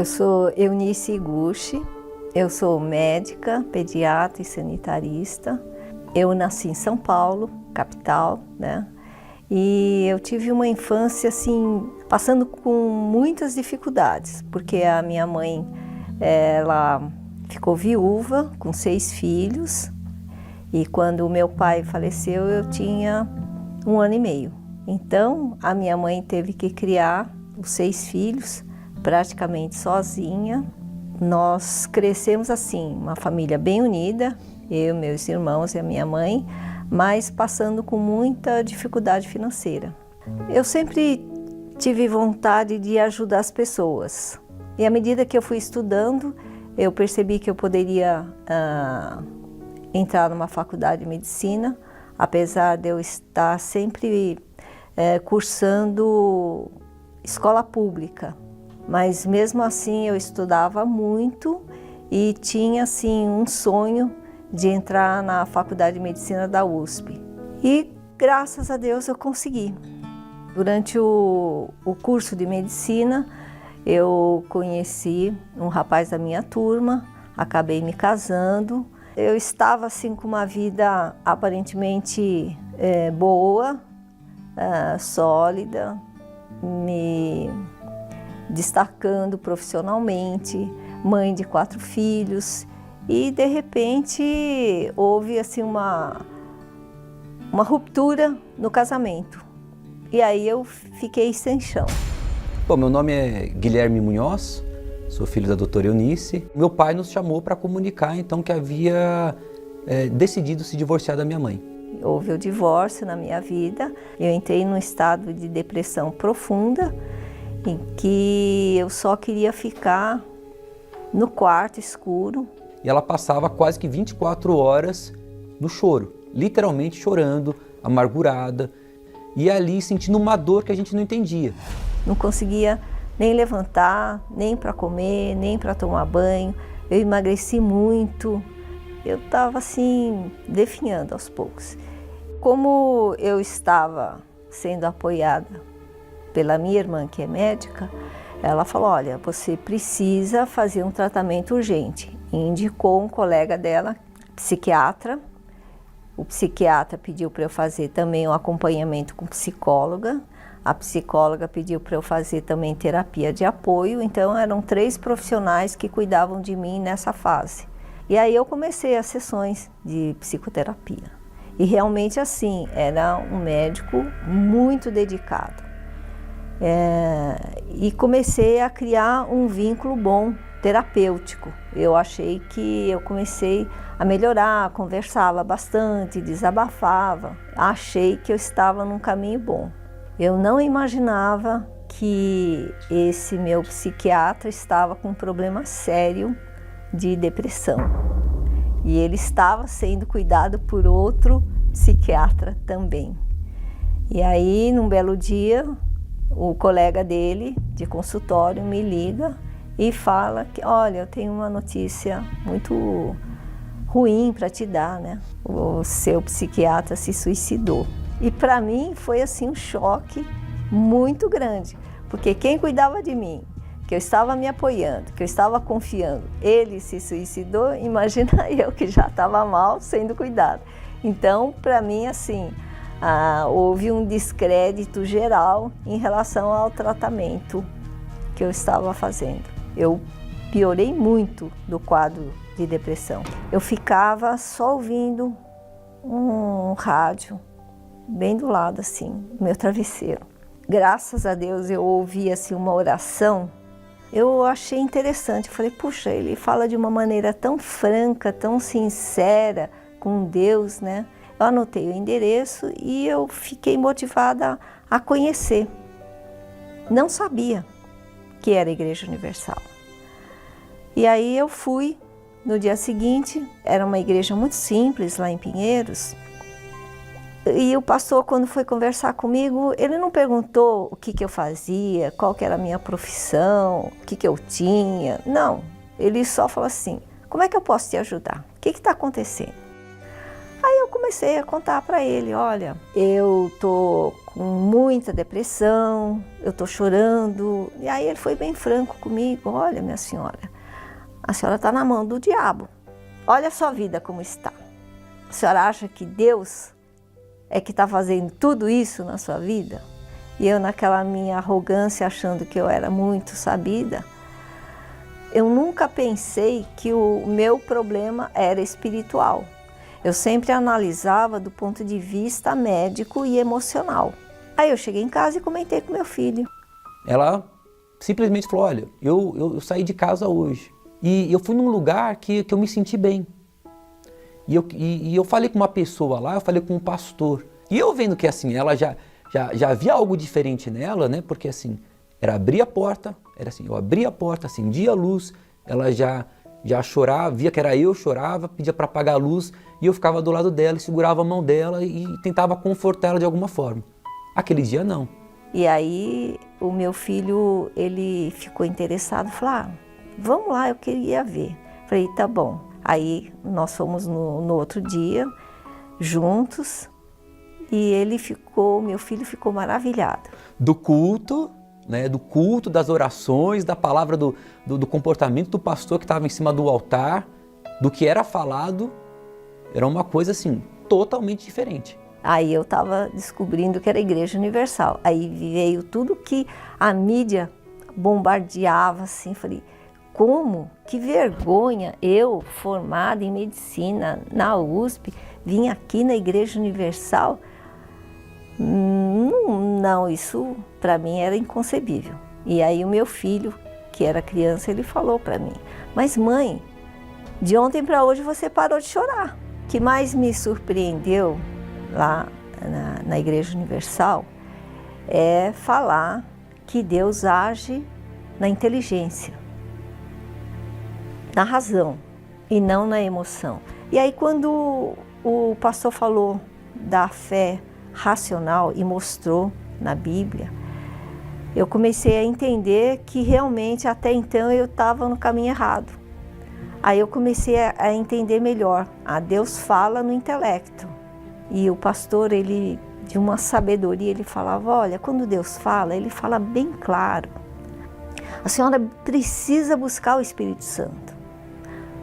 Eu sou Eunice Iguchi, eu sou médica, pediatra e sanitarista. Eu nasci em São Paulo, capital, né? E eu tive uma infância assim, passando com muitas dificuldades, porque a minha mãe, ela ficou viúva com 6 filhos e quando o meu pai faleceu eu tinha 1 ano e meio. Então a minha mãe teve que criar os 6 filhos praticamente sozinha. Nós crescemos assim, uma família bem unida, eu, meus irmãos e a minha mãe, mas passando com muita dificuldade financeira. Eu sempre tive vontade de ajudar as pessoas. E à medida que eu fui estudando, eu percebi que eu poderia entrar numa faculdade de medicina, apesar de eu estar sempre cursando escola pública. Mas mesmo assim eu estudava muito e tinha assim um sonho de entrar na Faculdade de Medicina da USP. E graças a Deus eu consegui. Durante o curso de medicina eu conheci um rapaz da minha turma, acabei me casando. Eu estava assim com uma vida aparentemente boa, sólida, me destacando profissionalmente, mãe de 4 filhos, e de repente houve assim uma ruptura no casamento. E aí eu fiquei sem chão. Bom, meu nome é Guilherme Munhoz, sou filho da doutora Eunice. Meu pai nos chamou para comunicar então que havia decidido se divorciar da minha mãe. Houve o divórcio na minha vida, eu entrei num estado de depressão profunda, em que eu só queria ficar no quarto escuro. E ela passava quase que 24 horas no choro, literalmente chorando, amargurada, e ali sentindo uma dor que a gente não entendia. Não conseguia nem levantar, nem para comer, nem para tomar banho. Eu emagreci muito, eu estava assim, definhando aos poucos. Como eu estava sendo apoiada pela minha irmã, que é médica, ela falou, olha, você precisa fazer um tratamento urgente. E indicou um colega dela, psiquiatra. O psiquiatra pediu para eu fazer também um acompanhamento com psicóloga. A psicóloga pediu para eu fazer também terapia de apoio. Então eram 3 profissionais que cuidavam de mim nessa fase. E aí eu comecei as sessões de psicoterapia. E realmente assim, era um médico muito dedicado. E comecei a criar um vínculo bom, terapêutico. Eu achei que eu comecei a melhorar, conversava bastante, desabafava. Achei que eu estava num caminho bom. Eu não imaginava que esse meu psiquiatra estava com um problema sério de depressão. E ele estava sendo cuidado por outro psiquiatra também. E aí, num belo dia, o colega dele, de consultório, me liga e fala que, olha, eu tenho uma notícia muito ruim para te dar, né? O seu psiquiatra se suicidou. E para mim foi assim um choque muito grande, porque quem cuidava de mim, que eu estava me apoiando, que eu estava confiando, ele se suicidou, imagina eu que já estava mal sendo cuidado. Então, para mim, assim, houve um descrédito geral em relação ao tratamento que eu estava fazendo. Eu piorei muito do quadro de depressão. Eu ficava só ouvindo um rádio bem do lado, assim, do meu travesseiro. Graças a Deus eu ouvi assim, uma oração. Eu achei interessante, eu falei, puxa, ele fala de uma maneira tão franca, tão sincera com Deus, né? Eu anotei o endereço e eu fiquei motivada a conhecer. Não sabia que era a Igreja Universal. E aí eu fui no dia seguinte, era uma igreja muito simples lá em Pinheiros. E o pastor, quando foi conversar comigo, ele não perguntou o que eu fazia, qual que era a minha profissão, o que eu tinha. Não, ele só falou assim, como é que eu posso te ajudar? O que está acontecendo? Aí eu comecei a contar para ele, olha, eu tô com muita depressão, eu tô chorando. E aí ele foi bem franco comigo, olha, minha senhora, a senhora está na mão do diabo. Olha a sua vida como está. A senhora acha que Deus é que está fazendo tudo isso na sua vida? E eu, naquela minha arrogância, achando que eu era muito sabida, eu nunca pensei que o meu problema era espiritual. Eu sempre analisava do ponto de vista médico e emocional. Aí eu cheguei em casa e comentei com meu filho. Ela simplesmente falou, olha, eu saí de casa hoje e eu fui num lugar que eu me senti bem. E eu falei com uma pessoa lá, eu falei com um pastor. E eu vendo que assim, ela já havia algo diferente nela, né? Porque assim, era abrir a porta, era assim, eu abria a porta, acendia a luz, ela já chorava, via que era eu, chorava, pedia para apagar a luz e eu ficava do lado dela e segurava a mão dela e tentava confortar ela de alguma forma. Aquele dia não. E aí o meu filho, ele ficou interessado, falou, vamos lá, eu queria ver. Falei, tá bom. Aí nós fomos no outro dia, juntos, e meu filho ficou maravilhado. Do culto, né, das orações, da palavra, do comportamento do pastor que estava em cima do altar, do que era falado, era uma coisa assim, totalmente diferente. Aí eu estava descobrindo que era a Igreja Universal. Aí veio tudo que a mídia bombardeava, assim, falei, como? Que vergonha eu, formada em medicina na USP, vim aqui na Igreja Universal? Não, isso para mim era inconcebível. E aí o meu filho, que era criança, ele falou para mim, mas mãe, de ontem para hoje você parou de chorar. O que mais me surpreendeu lá na Igreja Universal é falar que Deus age na inteligência, na razão e não na emoção. E aí quando o pastor falou da fé racional e mostrou na Bíblia, eu comecei a entender que realmente até então eu estava no caminho errado. Aí eu comecei a entender melhor. Deus fala no intelecto. E o pastor, ele, de uma sabedoria, ele falava, olha, quando Deus fala, ele fala bem claro. A senhora precisa buscar o Espírito Santo.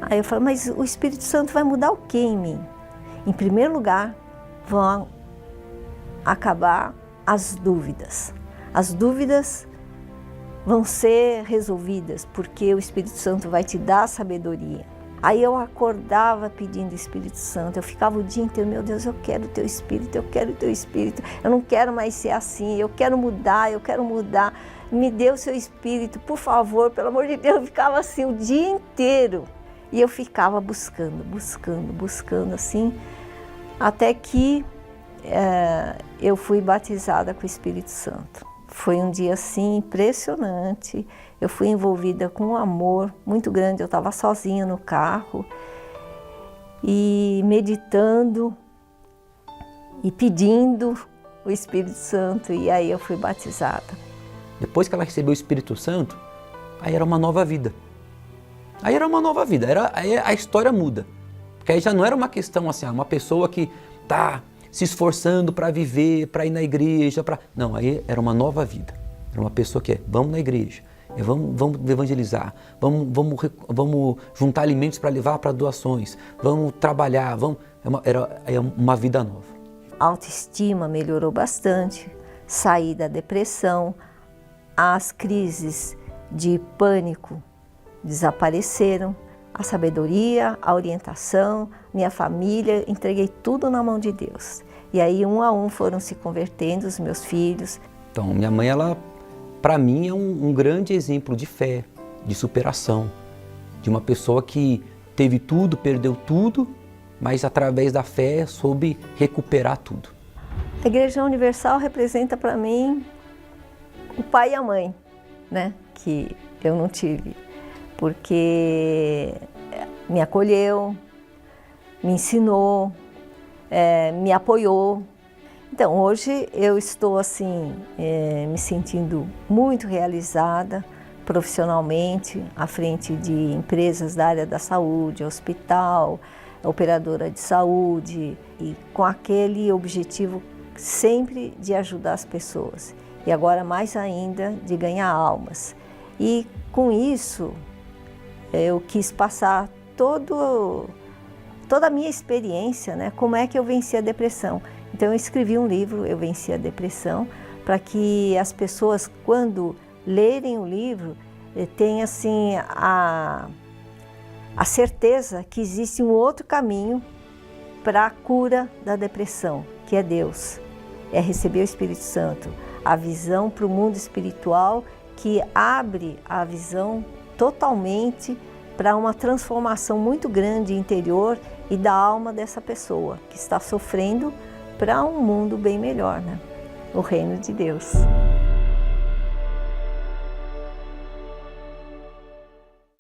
Aí eu falei, mas o Espírito Santo vai mudar o que em mim? Em primeiro lugar, vão acabar as dúvidas. As dúvidas vão ser resolvidas, porque o Espírito Santo vai te dar sabedoria. Aí eu acordava pedindo o Espírito Santo, eu ficava o dia inteiro, meu Deus, eu quero o teu Espírito, eu quero o teu Espírito, eu não quero mais ser assim, eu quero mudar, me dê o seu Espírito, por favor, pelo amor de Deus, eu ficava assim o dia inteiro. E eu ficava buscando assim, até que eu fui batizada com o Espírito Santo. Foi um dia assim impressionante, eu fui envolvida com um amor muito grande, eu estava sozinha no carro e meditando e pedindo o Espírito Santo, e aí eu fui batizada. Depois que ela recebeu o Espírito Santo, aí era uma nova vida. Aí a história muda. Porque aí já não era uma questão assim, uma pessoa que está se esforçando para viver, para ir na igreja, não, aí era uma nova vida. Era uma pessoa que vamos na igreja, vamos evangelizar, vamos juntar alimentos para levar para doações, vamos trabalhar, era uma vida nova. A autoestima melhorou bastante, saí da depressão, as crises de pânico desapareceram, a sabedoria, a orientação, minha família, entreguei tudo na mão de Deus. E aí, um a um, foram se convertendo os meus filhos. Então, minha mãe, ela, para mim, é um grande exemplo de fé, de superação, de uma pessoa que teve tudo, perdeu tudo, mas através da fé soube recuperar tudo. A Igreja Universal representa para mim o pai e a mãe, né, que eu não tive, porque me acolheu, me ensinou, me apoiou. Então, hoje eu estou assim, me sentindo muito realizada profissionalmente, à frente de empresas da área da saúde, hospital, operadora de saúde e com aquele objetivo sempre de ajudar as pessoas. E agora mais ainda de ganhar almas. E com isso eu quis passar toda a minha experiência, né? Como é que eu venci a depressão. Então eu escrevi um livro, Eu Venci a Depressão, para que as pessoas, quando lerem o livro, tenham assim, a certeza que existe um outro caminho para a cura da depressão, que é Deus. É receber o Espírito Santo, a visão para o mundo espiritual que abre a visão totalmente para uma transformação muito grande interior e da alma dessa pessoa que está sofrendo para um mundo bem melhor, né? O reino de Deus.